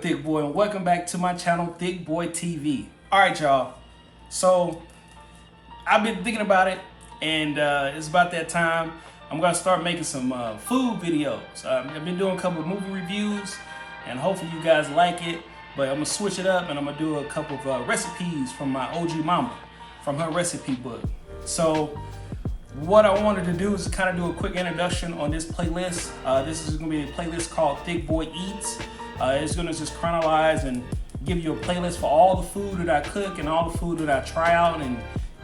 Thick Boy, and welcome back to my channel, Thick Boy TV. Alright, y'all. So, I've been thinking about it, and it's about that time. I'm going to start making some food videos. I've been doing a couple of movie reviews, and hopefully you guys like it. But I'm going to switch it up, and I'm going to do a couple of recipes from my OG mama, from her recipe book. So, what I wanted to do is kind of do a quick introduction on this playlist. This is going to be a playlist called Thick Boy Eats. It's going to just chronologize and give you a playlist for all the food that I cook and all the food that I try out, and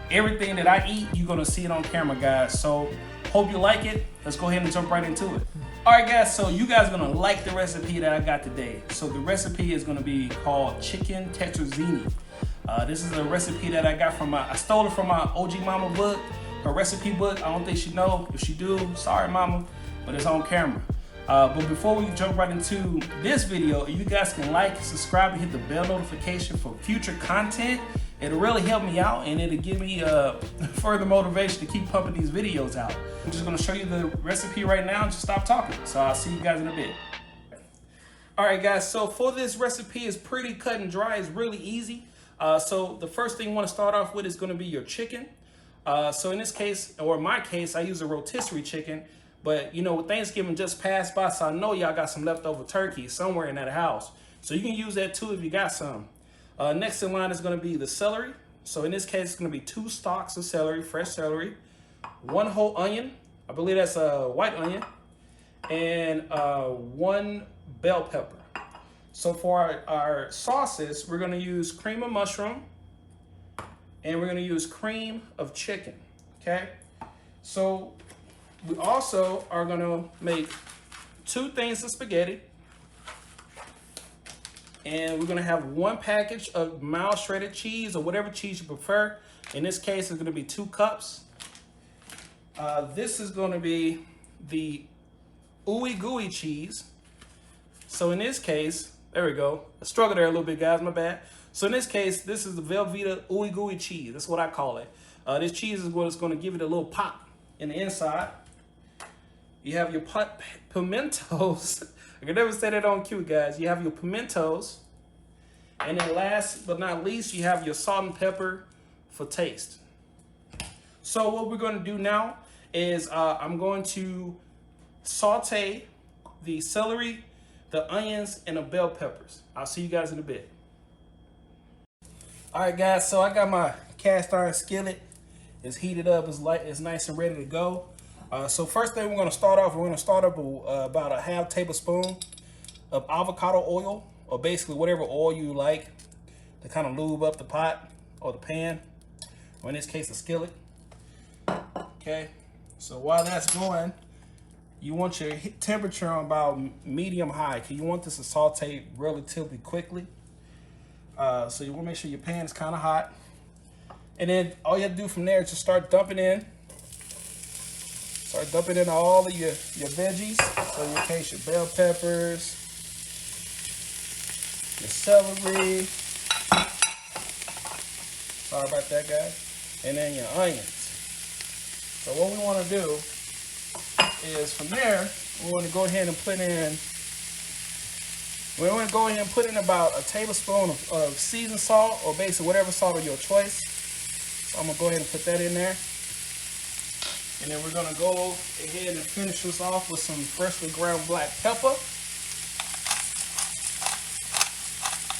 everything that I eat, you're going to see it on camera, guys. So hope you like it. Let's go ahead and jump right into it. All right, guys, so you guys are going to like the recipe that I got today. So the recipe is going to be called chicken tetrazzini. This is a recipe that I got from I stole it from my OG mama book, her recipe book. I don't think she know. If she do, sorry mama, but it's on camera. But before we jump right into this video, you guys can like, subscribe, and hit the bell notification for future content. It'll really help me out, and it'll give me further motivation to keep pumping these videos out. I'm just gonna show you the recipe right now and just stop talking. So I'll see you guys in a bit. All right, guys, so for this recipe, it's pretty cut and dry. It's really easy. So the first thing you wanna start off with is gonna be your chicken. So in this case, or in my case, I use a rotisserie chicken. But, you know, Thanksgiving just passed by, so I know y'all got some leftover turkey somewhere in that house. So you can use that too if you got some. Next in line is going to be the celery. So in this case, it's going to be 2 stalks of celery, fresh celery, 1 whole onion. I believe that's a white onion. And 1 bell pepper. So for our sauces, we're going to use cream of mushroom. And we're going to use cream of chicken. Okay? So we also are going to make 2 things of spaghetti. And we're going to have 1 package of mild shredded cheese, or whatever cheese you prefer. In this case, it's going to be 2 cups. This is going to be the ooey gooey cheese. So in this case, there we go. I struggled there a little bit, guys, my bad. So in this case, this is the Velveeta ooey gooey cheese. That's what I call it. This cheese is what is going to give it a little pop in the inside. You have your pimentos. I can never say that on cue, guys. You have your pimentos. And then last but not least, you have your salt and pepper for taste. So what we're going to do now is I'm going to saute the celery, the onions, and the bell peppers. I'll see you guys in a bit. All right, guys, so I got my cast iron skillet. It's heated up, it's nice and ready to go. So first thing we're going to start off, with about a half tablespoon of avocado oil, or basically whatever oil you like to kind of lube up the pot or the pan, or in this case, the skillet. Okay, so while that's going, you want your temperature on about medium high, because you want this to saute relatively quickly. So you want to make sure your pan is kind of hot. And then all you have to do from there is just start dumping in. Start dumping in all of your veggies. So in your case, your bell peppers, your celery. Sorry about that, guys. And then your onions. So what we want to do is from there, we want to go ahead and put in. We want to go ahead and put in about a tablespoon of seasoned salt, or basically whatever salt of your choice. So I'm gonna go ahead and put that in there. And then we're gonna go ahead and finish this off with some freshly ground black pepper.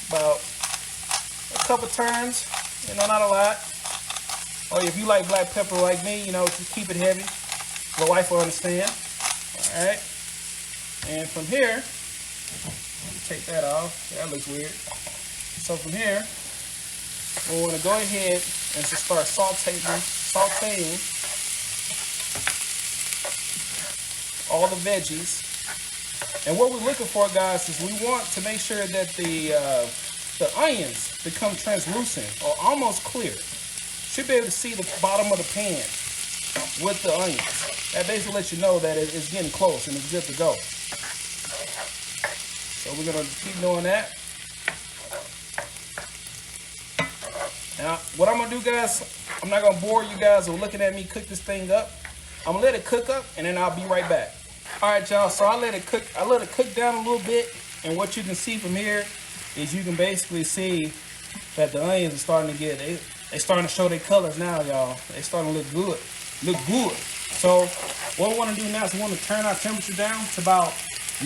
About a couple turns, you know, not a lot. Or if you like black pepper like me, you know, just keep it heavy. My wife will understand. All right. And from here, take that off. That looks weird. So from here, we want to go ahead and just start sauteing all the veggies. And what we're looking for, guys, is we want to make sure that the onions become translucent or almost clear. Should be able to see the bottom of the pan with the onions. That basically lets you know that it's getting close and it's good to go. So we're gonna keep doing that. Now, what I'm gonna do, guys, I'm not gonna bore you guys with looking at me cook this thing up. I'm gonna let it cook up, and then I'll be right back. All right, y'all, so I let it cook down a little bit, and what you can see from here is you can basically see that the onions are starting to get, they starting to show their colors now, y'all. They starting to look good. So what we want to do now is we want to turn our temperature down to about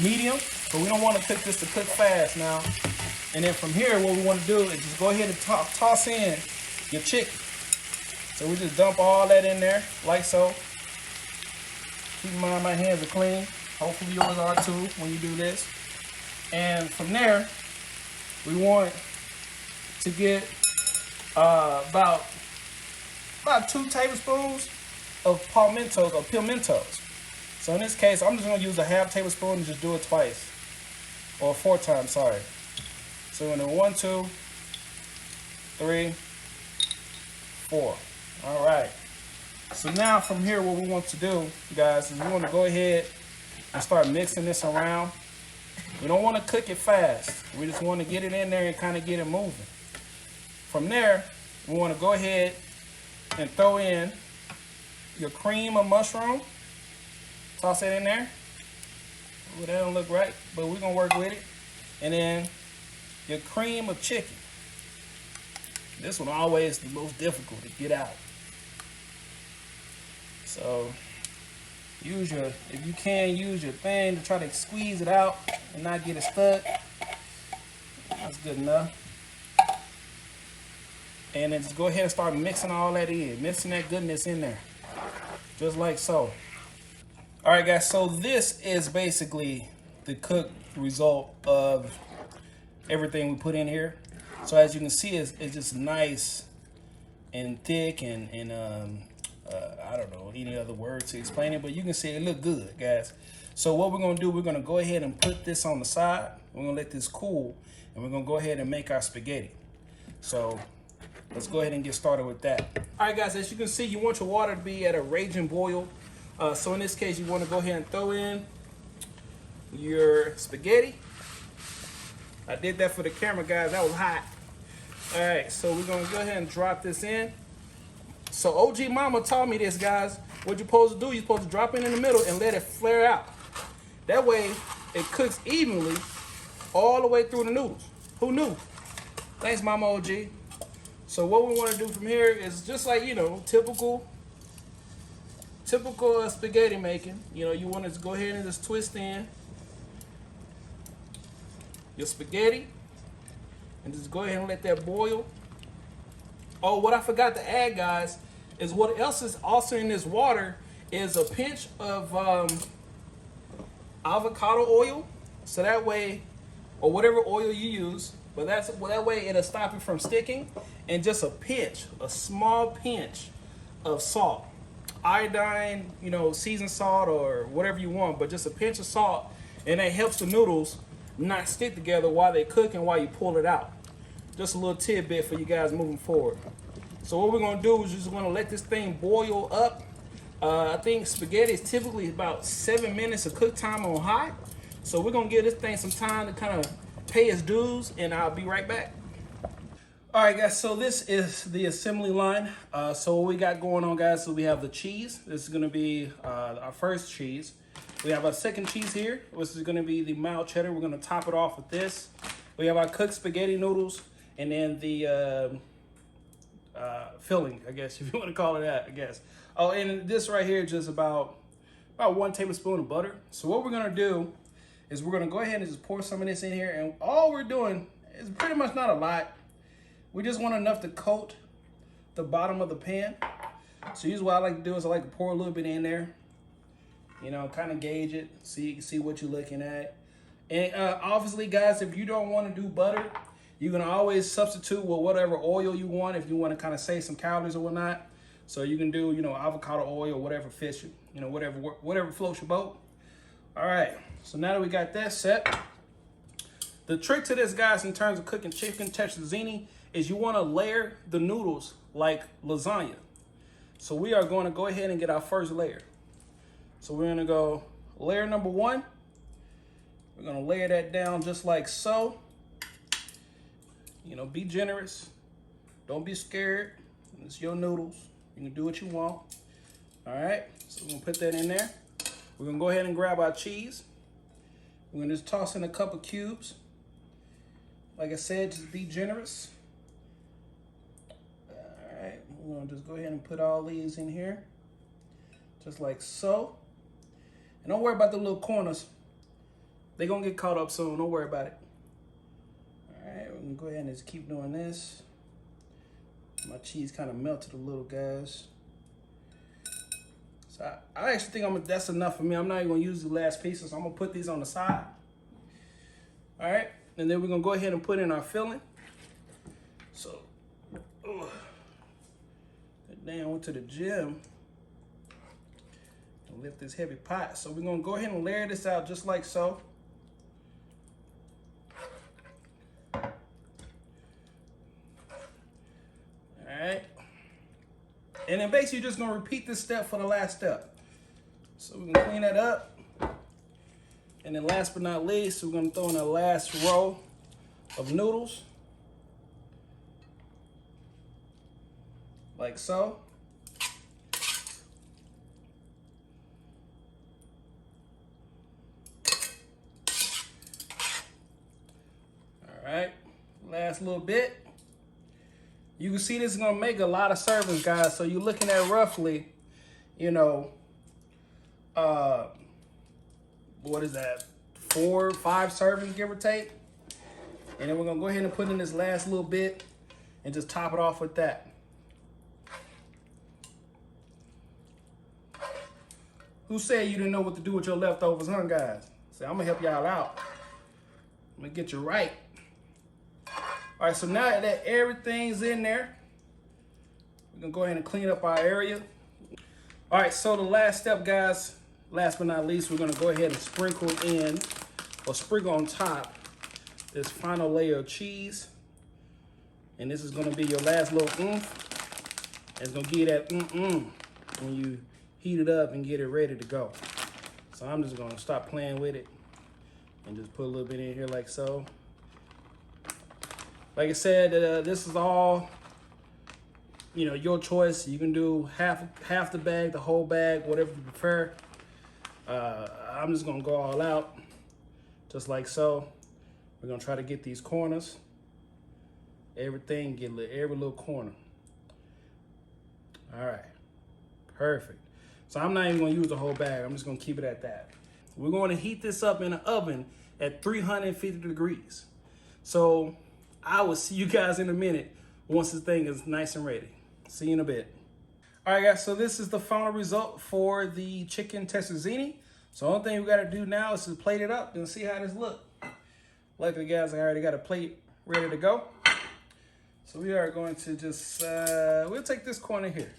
medium, but we don't want to cook this to cook fast now. And then from here, what we want to do is just go ahead and toss in your chicken. So we just dump all that in there, like so. Keep in mind my hands are clean. Hopefully yours are too when you do this. And from there, we want to get about 2 tablespoons of pimientos. So in this case, I'm just gonna use a half tablespoon and just do it twice. Or 4 times, sorry. So we're gonna do 1, 2, 3, 4. All right. So now from here, what we want to do, guys, is we want to go ahead and start mixing this around. We don't want to cook it fast. We just want to get it in there and kind of get it moving. From there, we want to go ahead and throw in your cream of mushroom. Toss it in there. Ooh, that don't look right, but we're going to work with it. And then your cream of chicken. This one always the most difficult to get out. So if you can, use your thing to try to squeeze it out and not get it stuck. That's good enough. And then just go ahead and start mixing all that in, mixing that goodness in there, just like so. All right, guys, so this is basically the cooked result of everything we put in here. So as you can see, it's just nice and thick and I don't know any other words to explain it, but you can see it look good, guys. So what we're gonna do, we're gonna go ahead and put this on the side. We're gonna let this cool, and we're gonna go ahead and make our spaghetti. So let's go ahead and get started with that. All right, guys, as you can see, you want your water to be at a raging boil. So in this case, you want to go ahead and throw in your spaghetti. I did that for the camera, guys. That was hot. All right, so we're gonna go ahead and drop this in. So OG Mama taught me this, guys. What you're supposed to do, you're supposed to drop it in the middle and let it flare out. That way, it cooks evenly all the way through the noodles. Who knew? Thanks, Mama OG. So what we want to do from here is just like, you know, typical spaghetti making. You know, you want to go ahead and just twist in your spaghetti and just go ahead and let that boil. Oh, what I forgot to add, guys, is what else is also in this water is a pinch of avocado oil. So that way, or whatever oil you use, but that way it'll stop it from sticking. And just a small pinch of salt. Iodine, you know, seasoned salt or whatever you want, but just a pinch of salt, and that helps the noodles not stick together while they cook and while you pull it out. Just a little tidbit for you guys moving forward. So what we're gonna do is just gonna let this thing boil up. I think spaghetti is typically about 7 minutes of cook time on high. So we're gonna give this thing some time to kind of pay its dues, and I'll be right back. All right, guys, so this is the assembly line. So what we got going on, guys, so we have the cheese. This is gonna be our first cheese. We have our second cheese here, which is gonna be the mild cheddar. We're gonna top it off with this. We have our cooked spaghetti noodles, and then the filling, I guess, if you wanna call it that, I guess. Oh, and this right here is just about 1 tablespoon of butter. So what we're gonna do is we're gonna go ahead and just pour some of this in here, and all we're doing is pretty much not a lot. We just want enough to coat the bottom of the pan. So usually what I like to do is I like to pour a little bit in there, you know, kind of gauge it, see what you're looking at. And obviously, guys, if you don't want to do butter, you can always substitute with whatever oil you want if you want to kind of save some calories or whatnot. So you can do, you know, avocado oil or whatever fits you, you know, whatever floats your boat. All right, so now that we got that set, the trick to this, guys, in terms of cooking chicken tetrazzini is you want to layer the noodles like lasagna. So we are going to go ahead and get our first layer. So we're going to go layer number 1. We're going to layer that down just like so. You know, be generous. Don't be scared. It's your noodles. You can do what you want. All right, so we're going to put that in there. We're going to go ahead and grab our cheese. We're going to just toss in a couple cubes like I said, just be generous. All right, we're gonna just go ahead and put all these in here, just like so. And don't worry about the little corners. They're gonna get caught up soon, don't worry about it. All right, we're gonna go ahead and just keep doing this. My cheese kind of melted a little, guys. So I actually think that's enough for me. I'm not even gonna use the last pieces. So I'm gonna put these on the side. All right, and then we're gonna go ahead and put in our filling. So, I went to the gym and lift this heavy pot. So we're gonna go ahead and layer this out just like so. All right. And then basically you're just gonna repeat this step for the last step. So we're gonna clean that up. And then last but not least, we're gonna throw in the last row of noodles. Like so. All right, last little bit. You can see this is gonna make a lot of servings, guys. So you're looking at roughly, you know, what is that? 4 or 5 servings, give or take. And then we're gonna go ahead and put in this last little bit and just top it off with that. Who said you didn't know what to do with your leftovers, huh, guys? So I'm gonna help y'all out. I'm gonna get you right. All right, so now that everything's in there, we're gonna go ahead and clean up our area. All right, so the last step, guys, last but not least, we're gonna go ahead and sprinkle in, or sprinkle on top, this final layer of cheese. And this is gonna be your last little oomph. It's gonna give you that when you heat it up and get it ready to go. So I'm just gonna stop playing with it and just put a little bit in here like so. Like I said, this is all, you know, your choice. You can do half the bag, the whole bag, whatever you prefer. I'm just gonna go all out, just like so. We're gonna try to get these corners, everything, get every little corner. All right, perfect. So I'm not even gonna use the whole bag. I'm just gonna keep it at that. We're gonna heat this up in an oven at 350 degrees. So I will see you guys in a minute once this thing is nice and ready. See you in a bit. All right, guys, so this is the final result for the chicken tetrazzini. So the only thing we gotta do now is to plate it up and see how this look. Luckily, guys, I already got a plate ready to go. So we are going to just, we'll take this corner here.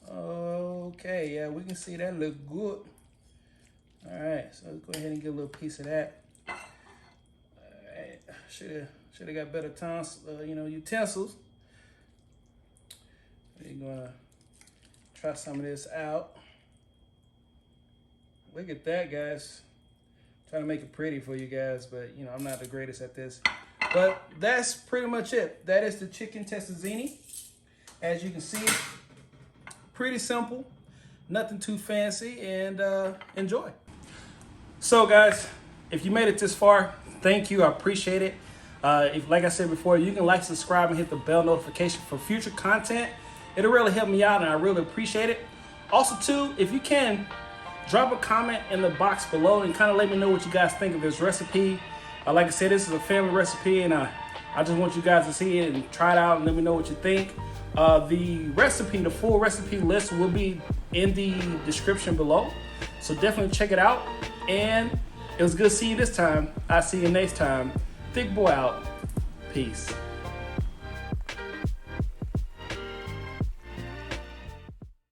Okay, yeah, we can see that look good. All right, so let's go ahead and get a little piece of that. All right, should have got better utensils. We're gonna try some of this out. Look at that, guys. Trying to make it pretty for you guys, but you know, I'm not the greatest at this. But that's pretty much it. That is the chicken tetrazzini. As you can see, pretty simple, nothing too fancy, and enjoy. So guys, if you made it this far, thank you, I appreciate it. If, like I said before, you can like, subscribe, and hit the bell notification for future content. It'll really help me out, and I really appreciate it. Also too, if you can, drop a comment in the box below and kind of let me know what you guys think of this recipe. Like I said, this is a family recipe, and I just want you guys to see it and try it out and let me know what you think. The recipe, the full recipe list will be in the description below. So definitely check it out. And it was good seeing you this time. I'll see you next time. Thick Boy out. Peace.